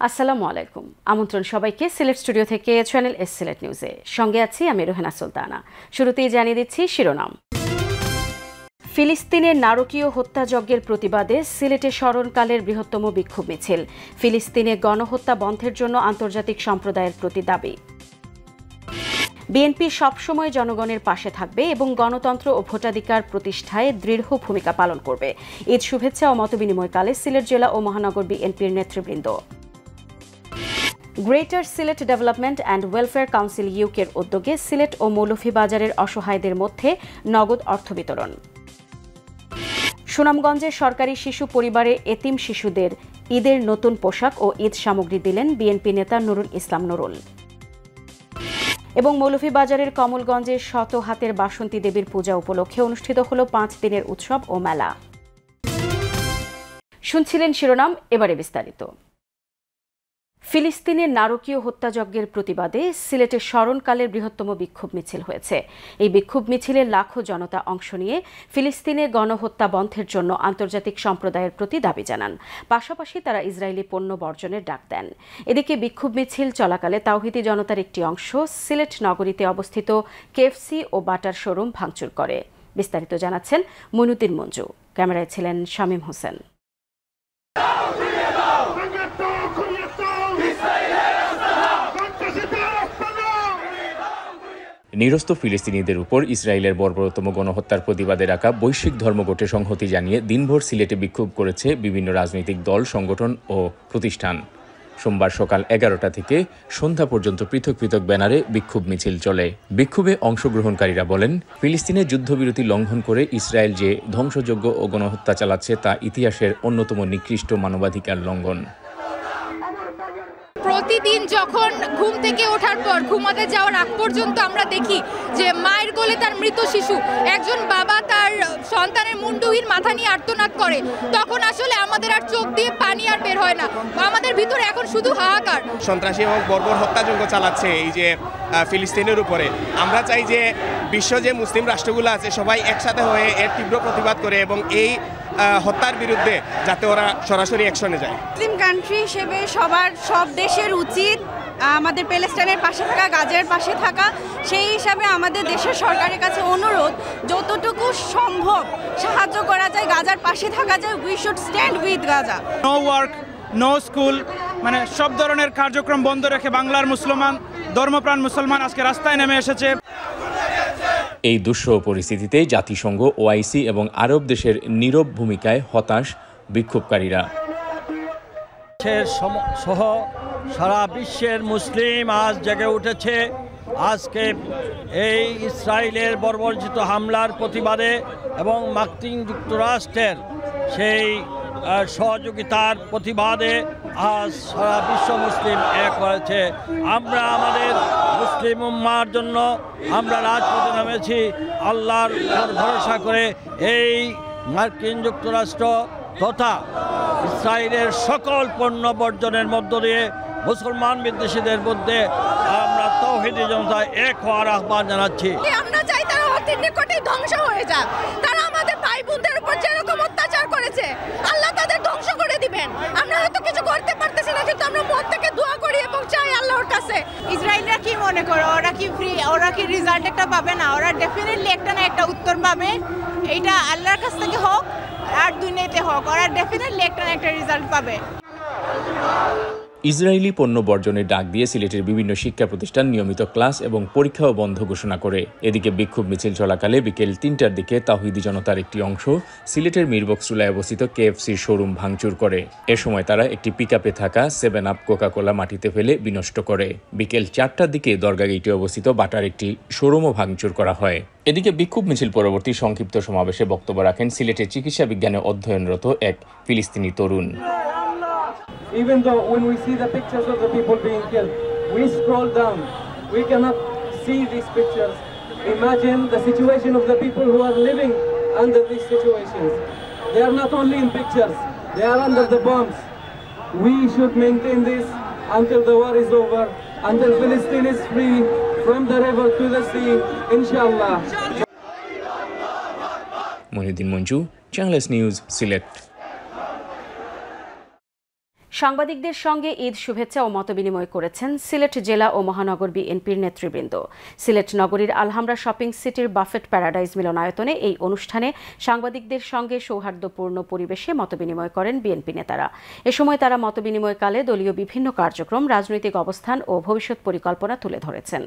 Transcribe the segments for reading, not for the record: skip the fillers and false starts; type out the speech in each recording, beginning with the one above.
আসসালামু আলাইকুম। আমন্ত্রণ সবাইকে সিলেট স্টুডিও থেকে চ্যানেল এস সিলেট নিউজে। সঙ্গে আছি আমি রোহেনা সুলতানা। শুরুতেই জানিয়ে দিচ্ছি শিরোনাম। ফিলিস্তিনের নারকীয় হত্যাযজ্ঞের প্রতিবাদে সিলেটে স্মরণকালের বৃহত্তম বিক্ষোভ মিছিল। ফিলিস্তিনে গণহত্যা বন্ধের জন্য আন্তর্জাতিক সম্প্রদায়ের প্রতি দাবি। বিএনপি সবসময় জনগণের পাশে থাকবে এবং গণতন্ত্র ও ভোটাধিকার প্রতিষ্ঠায় দৃঢ় ভূমিকা পালন করবে। ঈদ শুভেচ্ছা ও মতবিনিময়কালে সিলেট জেলা ও মহানগর বিএনপির নেতৃবৃন্দ। Greater Sylhet development and welfare council ইউকের উদ্যোগে সিলেট ও মৌলভীবাজারের অসহায়দের মধ্যে নগদ অর্থ বিতরণ। সুনামগঞ্জের সরকারি শিশু পরিবারে এতিম শিশুদের ঈদের নতুন পোশাক ও ঈদ সামগ্রী দিলেন বিএনপি নেতা নুরুল ইসলাম নুরুল। এবং মৌলভীবাজারের কমলগঞ্জে শত হাতের বাসন্তী দেবীর পূজা উপলক্ষে অনুষ্ঠিত হল 5 দিনের উৎসব ও মেলা। শুনছিলেন শিরোনাম, এবারে বিস্তারিত। ফিলিস্তিনের নারকীয় হত্যাযজ্ঞের প্রতিবাদে সিলেটের স্মরণকালের বৃহত্তম বিক্ষোভ মিছিল হয়েছে। এই বিক্ষোভ মিছিলে লাখো জনতা অংশ নিয়ে ফিলিস্তিনে গণহত্যা বন্ধের জন্য আন্তর্জাতিক সম্প্রদায়ের প্রতি দাবি জানান। পাশাপাশি তারা ইসরায়েলি পণ্য বর্জনের ডাক দেন। এদিকে বিক্ষোভ মিছিল চলাকালে তাওহিদি জনতার একটি অংশ সিলেট নগরীতে অবস্থিত কেএফসি ও বাটার শোরুম ভাঙচুর করে। বিস্তারিত জানাচ্ছেন মইনুদ্দিন মঞ্জু। ক্যামেরায় ছিলেন শামীম হোসেন। নিরস্ত ফিলিস্তিনিদের উপর ইসরায়েলের বর্বরতম গণহত্যার প্রতিবাদে রাখা বৈশ্বিক ধর্মঘটে সংহতি জানিয়ে দিনভর সিলেটে বিক্ষোভ করেছে বিভিন্ন রাজনৈতিক দল, সংগঠন ও প্রতিষ্ঠান। সোমবার সকাল 11টা থেকে সন্ধ্যা পর্যন্ত পৃথক পৃথক ব্যানারে বিক্ষোভ মিছিল চলে। বিক্ষোভে অংশগ্রহণকারীরা বলেন, ফিলিস্তিনে যুদ্ধবিরতি লঙ্ঘন করে ইসরায়েল যে ধ্বংসযজ্ঞ ও গণহত্যা চালাচ্ছে তা ইতিহাসের অন্যতম নিকৃষ্ট মানবাধিকার লঙ্ঘন। প্রতিদিন যখন ঘুম থেকে ওঠার পর ঘুমাতে যাওয়ার আগ পর্যন্ত আমরা দেখি যে মায়ের কোলে তার মৃত শিশু, একজন বাবা তার সন্তানের মুন্ডুহীন মাথা নিয়ে আর্তনাদ করে, তখন আসলে আমাদের আর চোখ দিয়ে পানি আর বের হয় না। আমাদের ভিতরে এখন শুধু হাহাকার। সন্ত্রাসী এবং বর্বর হত্যাযজ্ঞ চালাচ্ছে এই যে ফিলিস্তিনের উপরে। আমরা চাই যে বিশ্ব যে মুসলিম রাষ্ট্রগুলো আছে সবাই একসাথে হয়ে এর তীব্র প্রতিবাদ করে এবং এই হত্যার বিরুদ্ধে যাতে ওরা সরাসরি অ্যাকশনে যায়। মুসলিম কান্ট্রি হিসেবে সব দেশের উচিত আমাদের প্যালেস্টাইনের পাশে থাকা, গাজার পাশে থাকা। সেই হিসাবে আমাদের দেশের সরকারের কাছে অনুরোধ, যতটুকু সম্ভব সাহায্য করা যায়, গাজার পাশে থাকা যায়। We should stand with Gaza. No work, no school, মানে সব ধরনের কার্যক্রম বন্ধ রেখে বাংলার মুসলমান, ধর্মপ্রাণ মুসলমান আজকে রাস্তায় নেমে এসেছে। এই দুঃসহ পরিস্থিতিতে জাতিসংঘ, ওআইসি এবং আরব দেশের নীরব ভূমিকায় হতাশ বিক্ষোভকারীরা। সহ সারা বিশ্বের মুসলিম আজ জেগে উঠেছে। আজকে এই ইসরায়েলের বর্বরচিত হামলার প্রতিবাদে এবং মার্কিন যুক্তরাষ্ট্রের সেই সহযোগিতার প্রতিবাদে আজ সারা বিশ্ব মুসলিম এক হয়েছে। আমরা আমাদের মুসলিম উম্মার জন্য আমরা রাজপথে নেমেছি আল্লাহর উপর ভরসা করে। এই মার্কিন যুক্তরাষ্ট্র তথা ইসরায়েলের সকল পণ্য বর্জনের মধ্য দিয়ে মুসলমান বিদ্বেষীদের মধ্যে আমরা তাওহীদি জনতায় এক হওয়ার আহ্বান জানাচ্ছি। আমরা চাই তারা অতীত নিকটেই ধ্বংস হয়ে যাক। তারা আমাদের ভাই বোনদের উপর যেরকম অত্যাচার করেছে, আল্লাহ তাদের ধ্বংস করে দিবেন। আমরা হয়তো কিছু করতে পারতেছি না, কিন্তু আমরা মন থেকে দোয়া করি এবং চাই আল্লাহর কাছে। ইসরায়েলরা কি মনে করে ওরা কি রেজাল্ট একটা পাবে না? ওরা ডেফিনেটলি একটা না একটা উত্তর পাবে। এইটা আল্লাহর কাছ থেকে হোক আর দুনিয়াতে হোক, ওরা ডেফিনেটলি একটা না একটা রেজাল্ট পাবে। ইসরায়েলি পণ্য বর্জনের ডাক দিয়ে সিলেটের বিভিন্ন শিক্ষা প্রতিষ্ঠান নিয়মিত ক্লাস এবং পরীক্ষাও বন্ধ ঘোষণা করে। এদিকে বিক্ষোভ মিছিল চলাকালে বিকেল 3টার দিকে তাওহিদি জনতার একটি অংশ সিলেটের মিরবক্সুলায় অবস্থিত কেএফসির শোরুম ভাঙচুর করে। এ সময় তারা একটি পিকআপে থাকা 7 আপ কোকা-কোলা মাটিতে ফেলে বিনষ্ট করে। বিকেল 4টার দিকে দরগা গেটে অবস্থিত বাটার একটি শোরুমও ভাঙচুর করা হয়। এদিকে বিক্ষোভ মিছিল পরবর্তী সংক্ষিপ্ত সমাবেশে বক্তব্য রাখেন সিলেটের চিকিৎসা বিজ্ঞানে অধ্যয়নরত এক ফিলিস্তিনি তরুণ। Even though when we see the pictures of the people being killed, we scroll down. We cannot see these pictures. Imagine the situation of the people who are living under these situations. They are not only in pictures, they are under the bombs. We should maintain this until the war is over, until Palestine is free from the river to the sea, inshallah. Moinuddin Manju, channel S news, Sylhet. সাংবাদিকদের সঙ্গে ঈদ শুভেচ্ছা ও মতবিনিময় করেছেন সিলেট জেলা ও মহানগর বিএনপির নেতৃবৃন্দ। সিলেট নগরীর আলহামরা শপিং সিটির বাফেট প্যারাডাইজ মিলনায়তনে এই অনুষ্ঠানে সাংবাদিকদের সঙ্গে সৌহার্দ্যপূর্ণ পরিবেশে মতবিনিময় করেন বিএনপি নেতারা। এ সময় তারা মতবিনিময়কালে দলীয় বিভিন্ন কার্যক্রম, রাজনৈতিক অবস্থান ও ভবিষ্যৎ পরিকল্পনা তুলে ধরেছেন।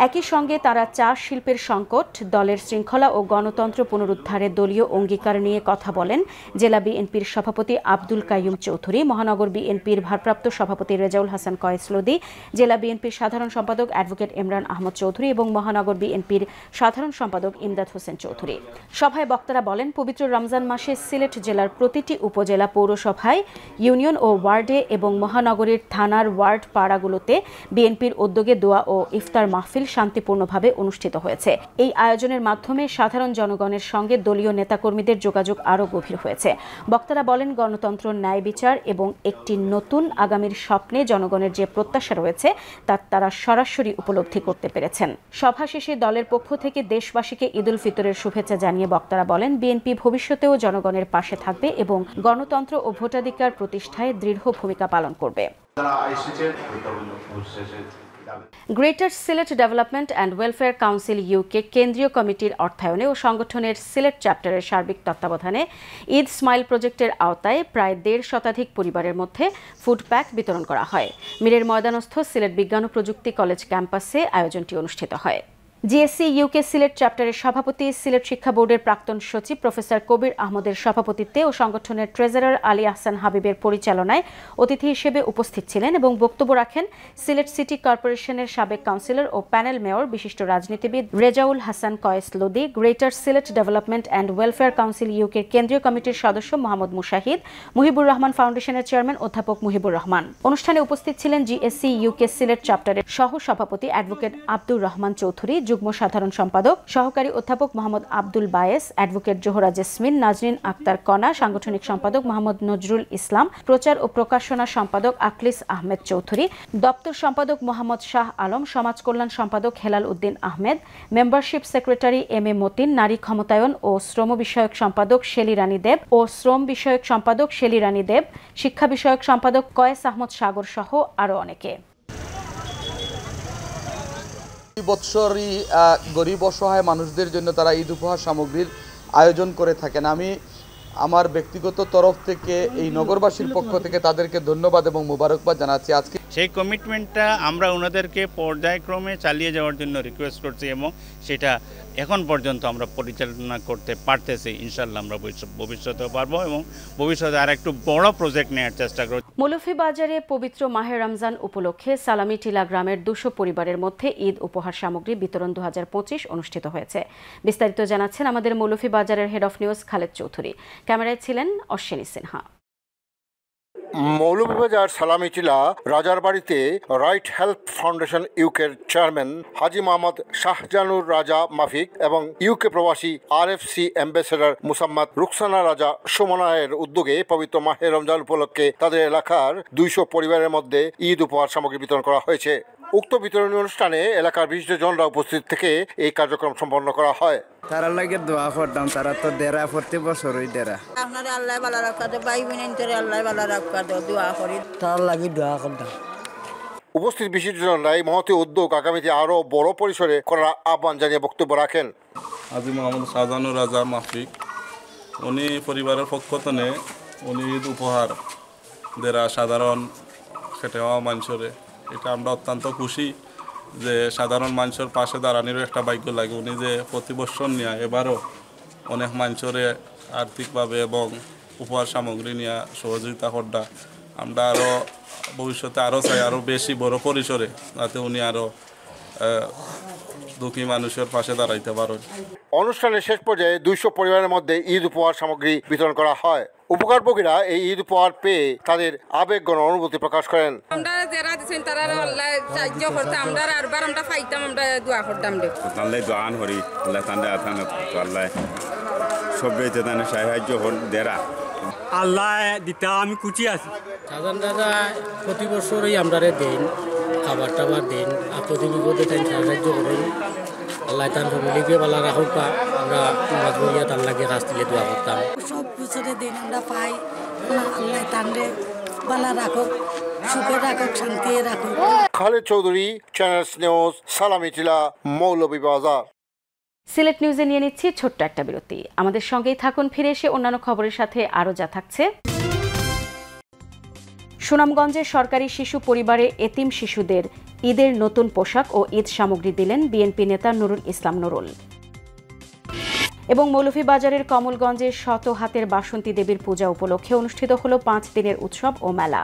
একই সঙ্গে তারা চা শিল্পের সংকট, দলের শৃঙ্খলা ও গণতন্ত্র পুনরুদ্ধারে দলীয় অঙ্গীকার নিয়ে কথা বলেন জেলা বিএনপির সভাপতি আব্দুল কাইয়ুম চৌধুরী, মহানগর বিএনপির ভারপ্রাপ্ত সভাপতি রেজাউল হাসান কয়েস লোদি, জেলা বিএনপির সাধারণ সম্পাদক অ্যাডভোকেট ইমরান আহমদ চৌধুরী এবং মহানগর বিএনপির সাধারণ সম্পাদক ইমদাদ হোসেন চৌধুরী। সভায় বক্তারা বলেন, পবিত্র রমজান মাসে সিলেট জেলার প্রতিটি উপজেলা, পৌরসভায়, ইউনিয়ন ও ওয়ার্ডে এবং মহানগরীর থানার ওয়ার্ড পাড়াগুলোতে বিএনপির উদ্যোগে দোয়া ও ইফতার মাহফিল শান্তিপূর্ণভাবে অনুষ্ঠিত হয়েছে। এই আয়োজনের মাধ্যমে সাধারণ জনগণের সঙ্গে দলীয় নেতাকর্মীদের যোগাযোগ আরও গভীর হয়েছে। বক্তারা বলেন, গণতন্ত্র, ন্যায় বিচার এবং একটি নতুন আগামীর স্বপ্নে জনগণের যে প্রত্যাশা রয়েছে তা তারা সরাসরি উপলব্ধি করতে পেরেছেন। সভা শেষে দলের পক্ষ থেকে দেশবাসীকে ঈদ উল ফিতরের শুভেচ্ছা জানিয়ে বক্তারা বলেন, বিএনপি ভবিষ্যতেও জনগণের পাশে থাকবে এবং গণতন্ত্র ও ভোটাধিকার প্রতিষ্ঠায় দৃঢ় ভূমিকা পালন করবে। Greater Sylhet development and welfare council UK কেন্দ্রীয় কমিটির অর্থায়নে ও সংগঠনের সিলেট চ্যাপ্টারের সার্বিক তত্ত্বাবধানে ঈদ স্মাইল প্রজেক্টের আওতায় প্রায় 1.5 শতাধিক পরিবারের মধ্যে ফুড প্যাক বিতরণ করা হয়। মিরের ময়দানস্থ সিলেট বিজ্ঞান ও প্রযুক্তি কলেজ ক্যাম্পাসে আয়োজনটি অনুষ্ঠিত হয়। জিএসসি ইউকে সিলেট চ্যাপ্টারের সভাপতি, সিলেট শিক্ষা বোর্ডের প্রাক্তন সচিব প্রফেসর কবির আহমদের সভাপতিত্বে ও সংগঠনের ট্রেজারার আলী আহসান হাবিবের পরিচালনায় অতিথি হিসেবে উপস্থিত ছিলেন এবং বক্তব্য রাখেন সিলেট সিটি কর্পোরেশনের সাবেক কাউন্সিলর ও প্যানেল মেয়র বিশিষ্ট রাজনীতিবিদ Rezaul Hasan Kayes Lodi, greater Sylhet development and welfare council ইউকের কেন্দ্রীয় কমিটির সদস্য মোহাম্মদ মুশাহিদ, মুহিবুর রহমান ফাউন্ডেশনের চেয়ারম্যান অধ্যাপক মুহিবুর রহমান। অনুষ্ঠানে উপস্থিত ছিলেন জিএসসি ইউকে সিলেট চ্যাপ্টারের সহ সভাপতি অ্যাডভোকেট আব্দুর রহমান চৌধুরী, যুগ্ম সাধারণ সম্পাদক সহকারী অধ্যাপক মোহাম্মদ আব্দুল বায়েস, অ্যাডভোকেট জোহরা জেসমিন, নাজরিন আক্তার কণা, সাংগঠনিক সম্পাদক মোহাম্মদ নজরুল ইসলাম, প্রচার ও প্রকাশনা সম্পাদক আকলিস আহমেদ চৌধুরী, দপ্তর সম্পাদক মোহাম্মদ শাহ আলম, সমাজ কল্যাণ সম্পাদক Helal Uddin Ahmed, membership secretary M A Matin, নারী ক্ষমতায়ন ও শ্রম বিষয়ক সম্পাদক শেলি রানী দেব ও শ্রম বিষয়ক সম্পাদক শেলি রানী দেব, শিক্ষা বিষয়ক সম্পাদক কয়েস আহমদ সাগর সহ আরও অনেকে। বৎসরই গরিব অসহায় মানুষদের জন্য তারা ঈদ উপহার সামগ্রীর আয়োজন করে থাকেন। আমি আমার ব্যক্তিগত তরফ থেকে এই নগরবাসীর পক্ষ থেকে তাদেরকে ধন্যবাদ এবং মোবারকবাদ জানাচ্ছি। আজকে সেই কমিটমেন্টটা আমরা ওনাদেরকে পর্যায়ক্রমে চালিয়ে যাওয়ার জন্য রিকোয়েস্ট করছি এবং সেটা এখন পর্যন্ত আমরা পরিচালনা করতে পারতেছি। ইনশাআল্লাহ আমরা ভবিষ্যতেও পারবো এবং ভবিষ্যতে আর একটু বড় প্রজেক্ট নেওয়ার চেষ্টা করব। মৌলভীবাজারে পবিত্র মাহে রমজান উপলক্ষে সালামি টিলা গ্রামের 200 পরিবারের মধ্যে ঈদ উপহার সামগ্রী বিতরণ 2025 অনুষ্ঠিত হয়েছে। বিস্তারিত জানাচ্ছেন আমাদের মৌলভীবাজারের head of news Khaled Chowdhury. ক্যামেরায় ছিলেন অশ্বিনী সিনহা। মৌলভীবাজার সালামি টিলা রাজারবাড়িতে রাইট হেল্প ফাউন্ডেশন ইউকের চেয়ারম্যান হাজি মোহাম্মদ শাহজানুর রাজা মাফিক এবং ইউকে প্রবাসী RFC অ্যাম্বাসেডর মুসাম্মদ রুকসানা রাজা সুমনায়ের উদ্যোগে পবিত্র মাহে রমজান উপলক্ষে তাদের এলাকার 200 পরিবারের মধ্যে ঈদ উপহার সামগ্রী বিতরণ করা হয়েছে। উক্ত বিতরণী অনুষ্ঠানে এলাকার বিশিষ্টজনরা উপস্থিত থেকে এই কার্যক্রম সম্পন্ন করা হয়। তারা লাগে দোয়া করতাম, তারা তো দেরা প্রতি বছরই দেরা। আপনারা আল্লাহ ভালো রাখা দে, ভাই বোনের আল্লাহ ভালো রাখা দে, দোয়া করি, তার লাগি দোয়া করতাম। উপস্থিত বিশিষ্টজনরা এই মহতি উদ্যোগ আগামীতে আরও বড় পরিসরে করার আহ্বান জানিয়ে বক্তব্য রাখেন। হাজি মোহাম্মদ শাহজানুর রাজা মাফিক উনি পরিবারের পক্ষ থেকে উনি ঈদ উপহার দেরা সাধারণ খেটে হওয়া মানুষরে, এটা আমরা অত্যন্ত খুশি যে সাধারণ মানুষের পাশে দাঁড়ানোর একটা ভাগ্য লাগে। উনি যে প্রতি বছর নিয়ে এবারও অনেক মানুষরে আর্থিকভাবে এবং উপহার সামগ্রী নিয়ে সহযোগিতা করডা, আমরা আরও ভবিষ্যতে আরও চাই আরও বেশি বড় পরিসরে, যাতে উনি আরও দুঃখী মানুষের পাশে দাঁড়াইতে পারেন। অনুষ্ঠানের শেষ পর্যায়ে 200 পরিবারের মধ্যে ঈদ উপহার সামগ্রী বিতরণ করা হয়। উপকারভোগীরা এই ঈদ উপহার পেয়ে তাদের আবেগঘন অনুভূতি প্রকাশ করেন। আমরা যারা দিছেন তারা আল্লাহ সাহায্য করতে, আমরা আরবার আমরা পাইতাম, আমরা দোয়া করতাম রে আল্লাহ দোয়ান করি আল্লাহ তান্ডা আথানা আল্লাহ সবরেতে তানে সাহায্য হল দেরা আল্লাহ দিতা আমি কুচি আছি। সাধারণ দাদা প্রতি বছরই আমরা দেন খাবার টাবার দেন, আপদে বিপদে তাই সাহায্য করেন। আল্লাহ তার ফ্যামিলিকে ভালো রাখুক, আমরা নামাজ পড়িয়া তার লাগে কাজ দিলে দোয়া করতাম। সব বছরে দিন আমরা পাই, আল্লাহ তান্ডে বালা রাখুক, সুখে রাখুক, শান্তি রাখুক। খালেদ চৌধুরী, চ্যানেলস নিউজ, সালামি টিলা, মৌলভীবাজার। সিলেট নিউজে নিয়ে নিচ্ছি ছোট্ট একটা বিরতি। আমাদের সঙ্গেই থাকুন, ফিরে এসে অন্যান্য খবরের সাথে আরও যা থাকছে। সুনামগঞ্জের সরকারি শিশু পরিবারে এতিম শিশুদের ঈদের নতুন পোশাক ও ঈদ সামগ্রী দিলেন বিএনপি নেতা নুরুল ইসলাম নুরুল। এবং মৌলভীবাজারের কমলগঞ্জের শত হাতের বাসন্তী দেবীর পূজা উপলক্ষে অনুষ্ঠিত হল 5 দিনের উৎসব ও মেলা।